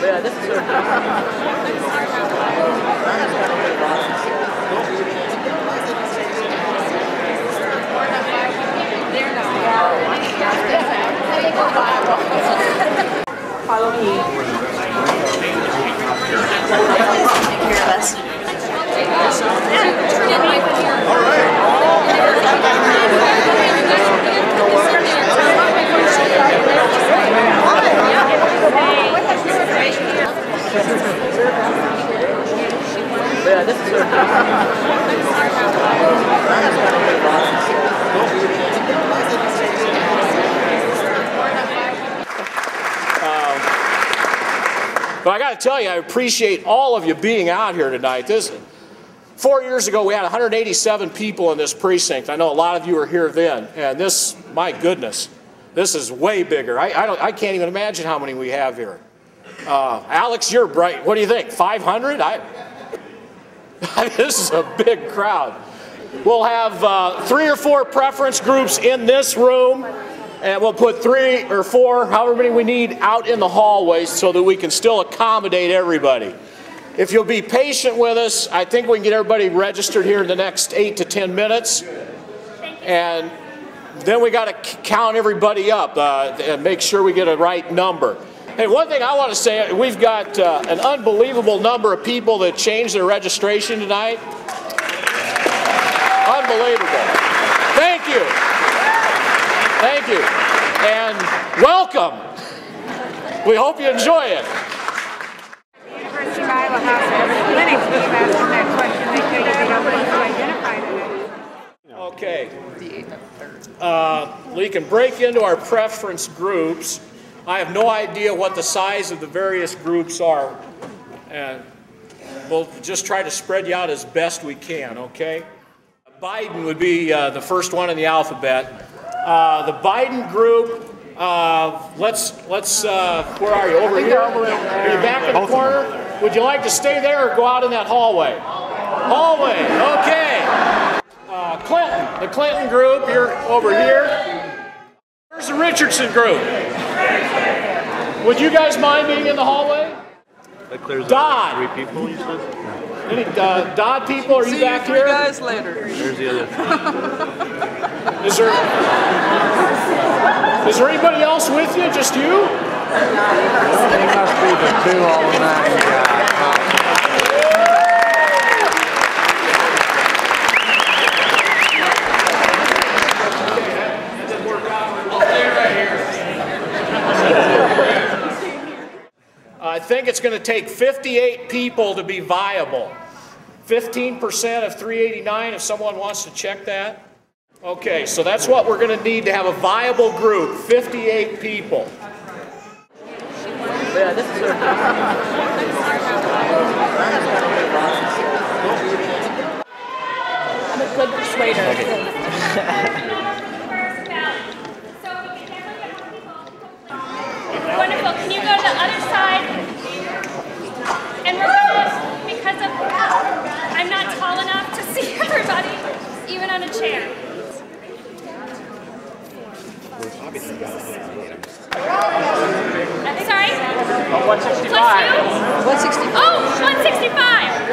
Yeah, this is Follow me. Take care of us. All right. Yeah, this is But I got to tell you, I appreciate all of you being out here tonight. 4 years ago, we had 187 people in this precinct. I know a lot of you were here then, and this, my goodness, this is way bigger. I can't even imagine how many we have here. Alex, you're bright. What do you think? 500? This is a big crowd. We'll have 3 or 4 preference groups in this room, and we'll put 3 or 4, however many we need, out in the hallways so that we can still accommodate everybody. If you'll be patient with us, I think we can get everybody registered here in the next 8 to 10 minutes. And then we got to count everybody up and make sure we get a right number. Hey, one thing I want to say, we've got an unbelievable number of people that changed their registration tonight. Unbelievable. Thank you. Thank you. And welcome. We hope you enjoy it. The University of Iowa House every clinic keep asking that question. They tell you they don't want to identify today. Okay. We can break into our preference groups. I have no idea what the size of the various groups are. And we'll just try to spread you out as best we can, okay? Biden would be the first one in the alphabet. The Biden group, where are you? Over here? Are you back in the corner? Would you like to stay there or go out in that hallway? Hallway, okay. Clinton, the Clinton group, you're over here. Where's the Richardson group? Would you guys mind being in the hallway? That clears Dodd. up 3 people, you said? Any Dodd people, are you back here? See you 3 guys later. There's the other 3. Is there anybody else with you? Just you? He must be the 209 guy. I think it's going to take 58 people to be viable. 15% of 389, if someone wants to check that. Okay, so that's what we're going to need to have a viable group, 58 people. Yeah, this is I'm a good persuader. Wonderful. Can you go to the other side? And we're going to, because of, I'm not tall enough to see everybody, even on a chair. Sorry? 165. 165. Oh, 165.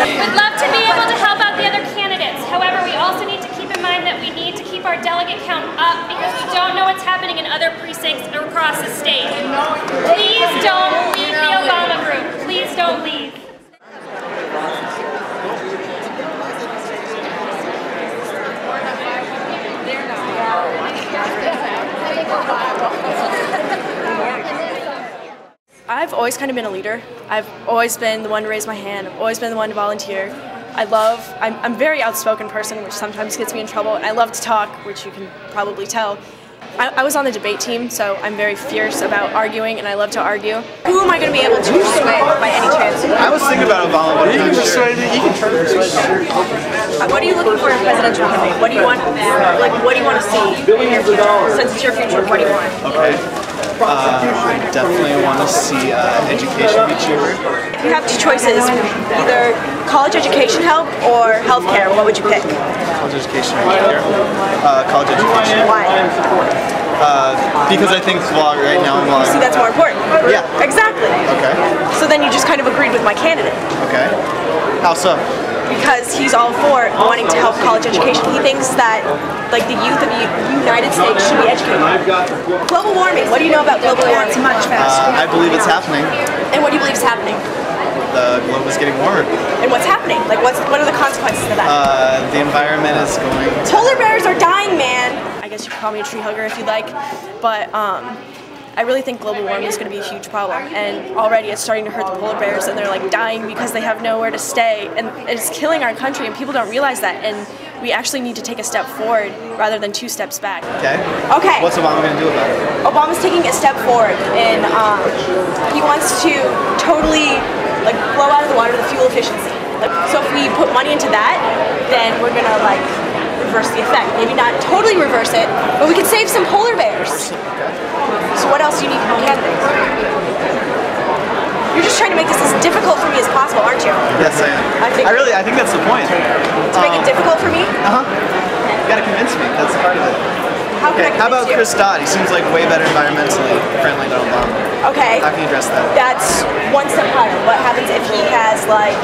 We'd love to be able to help out the other candidates. However, we also need to keep in mind that we need to keep our delegate count up because we don't know what's happening in other precincts across the state. Please don't leave the Obama group. Please don't leave. I've always kind of been a leader. I've always been the one to raise my hand. I've always been the one to volunteer. I'm a very outspoken person, which sometimes gets me in trouble, and I love to talk, which you can probably tell. I was on the debate team, so I'm very fierce about arguing, and I love to argue. Who am I going to be able to sway by any chance? I was thinking about Obama, but You can persuade me. You can try to persuade me. What are you looking for in a presidential candidate? What do you want? Like, what do you want to see in your future? Since it's your future, what do you want? Okay. I definitely want to see education be cheaper. If you have two choices, either college education help or healthcare, what would you pick? College education or healthcare? College education. Why? Because I think right now I'm See, that's more important. Yeah. Exactly. Okay. So then you just kind of agreed with my candidate. Okay. How so? Because he's all for wanting to help college education. He thinks that like the youth of the United States should be educated. Global warming. What do you know about global warming? It's much faster. I believe it's happening. And what do you believe is happening? The globe is getting warmer. And what's happening? Like what are the consequences of that? The environment is going. Polar bears are dying, man. I guess you could call me a tree hugger if you'd like, but I really think global warming is going to be a huge problem, and already it's starting to hurt the polar bears, and they're like dying because they have nowhere to stay, and it's killing our country, and people don't realize that, and we actually need to take a step forward rather than 2 steps back. Okay. Okay. What's Obama going to do about it? Obama's taking a step forward, and he wants to totally like blow out of the water the fuel efficiency. So if we put money into that, then we're gonna like reverse the effect. Maybe not totally reverse it, but we could save some polar bears. So what else do you need from a candidate? You're just trying to make this as difficult for me as possible, aren't you? Yes, I am. I think that's the point. To make it difficult for me? You gotta convince me. That's part of it. How can I convince How about you? Chris Dodd? He seems like way better environmentally friendly than Obama. Okay. How can you address that? That's one step higher. What happens if he has like,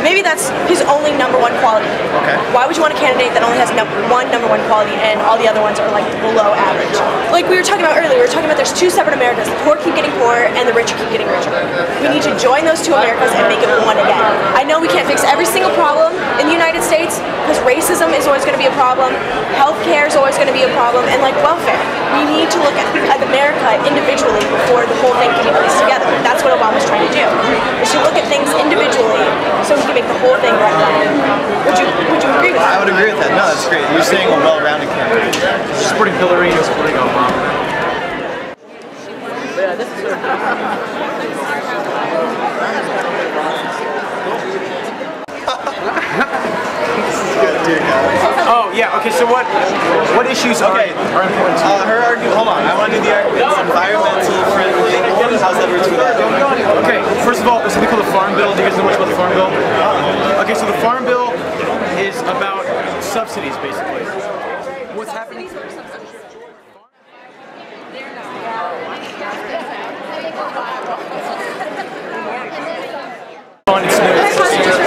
maybe that's his only #1 quality. Okay. Why would you want a candidate that only has one #1 quality and all the other ones are like below average? Like we were talking about earlier, we were talking about there's 2 separate Americas. The poor keep getting poorer and the richer keep getting richer. We need to join those 2 Americas and make it one again. I know we can't fix every single problem in the United States because racism is always going to be a problem, healthcare is always going to be a problem, and like welfare. We need to look at America individually before the whole thing can be placed together. That's what Obama's trying to do, is to look at things individually so he can make the whole thing right. Would you agree with that? I would agree with that. No, that's great. You're saying a well-rounded candidate. Supporting Hillary and supporting Obama. Yeah, this is Dear God. Oh yeah. Okay. So what issues are important to you? Her argument. Hold on. I want to do the arguments. Environmental friendly. How's that work with that? Okay. First of all, there's something called the Farm Bill. Do you guys know much about the Farm Bill? Okay. So the Farm Bill is about subsidies, basically. What's happening?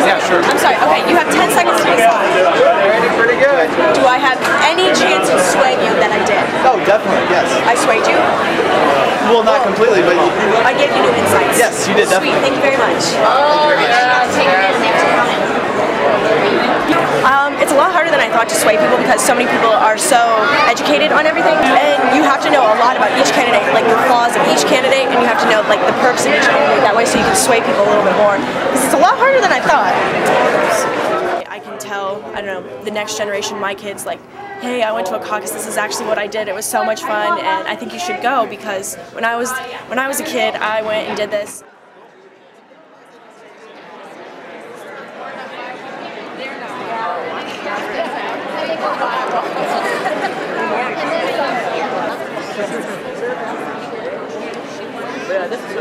Yeah, sure. I'm sorry, okay, you have 10 seconds to decide. Pretty good. Do I have any chance of swaying you that I did? Oh, definitely. Yes. I swayed you? Well, not completely, but I gave you new insights. yes, you did. Sweet, Definitely. thank you very much. It's a lot harder than I thought to sway people because so many people are so educated on everything, and you have to know a lot about each candidate, like the flaws of each candidate, and you have to know like the perks of each candidate that way so you can sway people a little bit more. Because it's a lot harder than I thought. I can tell, I don't know, the next generation, my kids, like, hey, I went to a caucus, this is actually what I did, it was so much fun, and I think you should go because when I was a kid, I went and did this. Yeah, this is